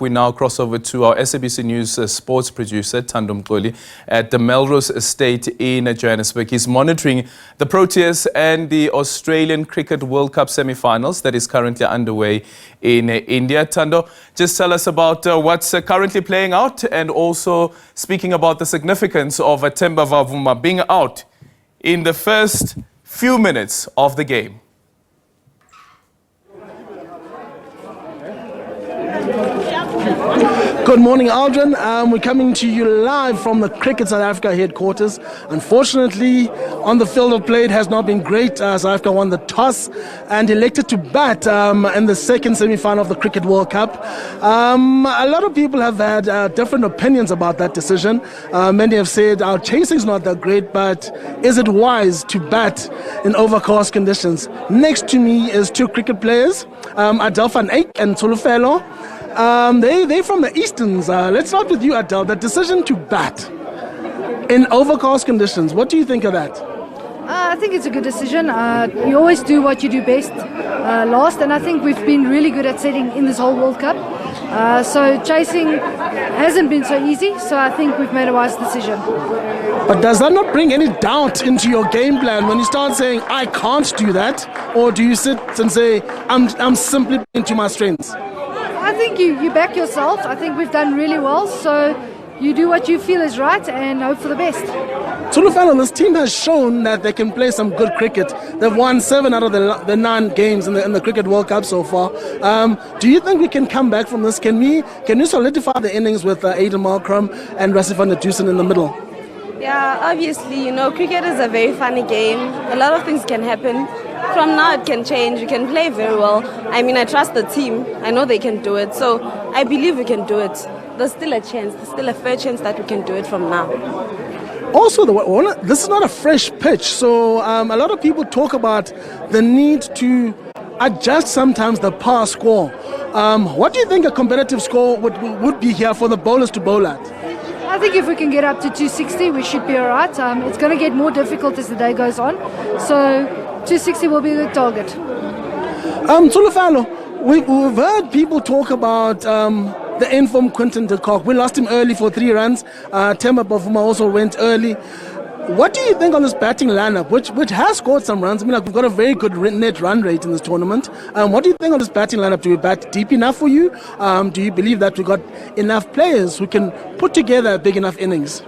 We now cross over to our SABC News sports producer, Thando Mxoli, at the Melrose estate in Johannesburg. He's monitoring the Proteas and the Australian Cricket World Cup semi-finals that is currently underway in India. Thando, just tell us about what's currently playing out and also speaking about the significance of Themba Bavuma being out in the first few minutes of the game. Good morning, Aldrin. We're coming to you live from the Cricket South Africa headquarters. Unfortunately, on the field of play, it has not been great. South Africa won the toss and elected to bat in the second semi-final of the Cricket World Cup. A lot of people have had different opinions about that decision. Many have said our chasing is not that great, but is it wise to bat in overcast conditions? Next to me is two cricket players, Adel van Eyck and Mxoli. They're from the Easterns. Let's start with you, Adel. The decision to bat in overcast conditions, what do you think of that? I think it's a good decision. You always do what you do best last, and I think we've been really good at setting in this whole World Cup. So chasing hasn't been so easy, so I think we've made a wise decision. But does that not bring any doubt into your game plan when you start saying, I can't do that? Or do you sit and say, I'm simply playing to my strengths? I think you back yourself. I think we've done really well, so you do what you feel is right and hope for the best. Mxoli, this team has shown that they can play some good cricket. They've won 7 out of the 9 games in the Cricket World Cup so far. Do you think we can come back from this? Can we solidify the innings with Aiden Markram and Rassie van der Dusen in the middle? Yeah, obviously, cricket is a very funny game. A lot of things can happen. From now it can change. You can play very well. I trust the team. I know they can do it. So I believe we can do it. There's still a chance. There's still a fair chance that we can do it from now. Also, this is not a fresh pitch. So a lot of people talk about the need to adjust sometimes the par score. What do you think a competitive score would be here for the bowlers to bowl at? I think if we can get up to 260, we should be all right. It's going to get more difficult as the day goes on. So 260 will be the target. Mxoli, we've heard people talk about the inform Quinton de Kock. We lost him early for 3 runs. Themba Bavuma also went early. What do you think on this batting lineup, which has scored some runs? We've got a very good net run rate in this tournament. What do you think on this batting lineup? Do we bat deep enough for you? Do you believe that we've got enough players who can put together big enough innings?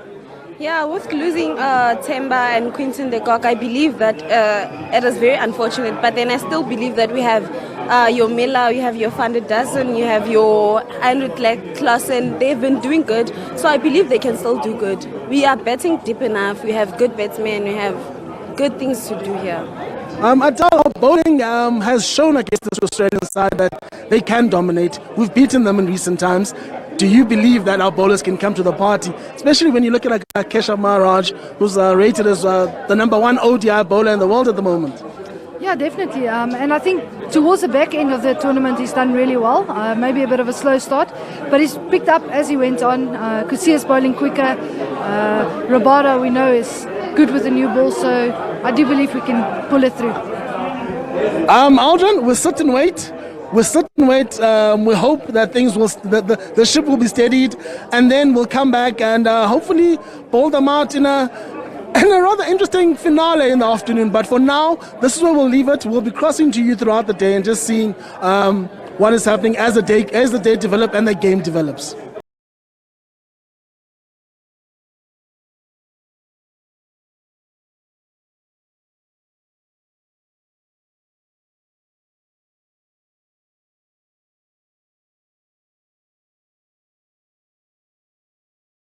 Yeah, with losing Themba and Quinton de Kock, I believe that it is very unfortunate. But then I still believe that we have your Miller, you have your Van der Dusen, you have your Heinrich Klaasen. They've been doing good, so I believe they can still do good. We are batting deep enough. We have good batsmen. We have good things to do here. Adel, bowling has shown against this Australian side that they can dominate. We've beaten them in recent times. Do you believe that our bowlers can come to the party? Especially when you look at Keshav Maharaj, who's rated as the #1 ODI bowler in the world at the moment. Yeah, definitely. And I think towards the back end of the tournament, he's done really well. Maybe a bit of a slow start, but he's picked up as he went on. Could see us bowling quicker. Rabada, we know, is good with the new ball, so I do believe we can pull it through. Aldrin, we'll sit and wait. We hope that things will, the ship will be steadied, and then we'll come back and hopefully bowl them out in a rather interesting finale in the afternoon. But for now, this is where we'll leave it. We'll be crossing to you throughout the day and just seeing what is happening as the day develops and the game develops.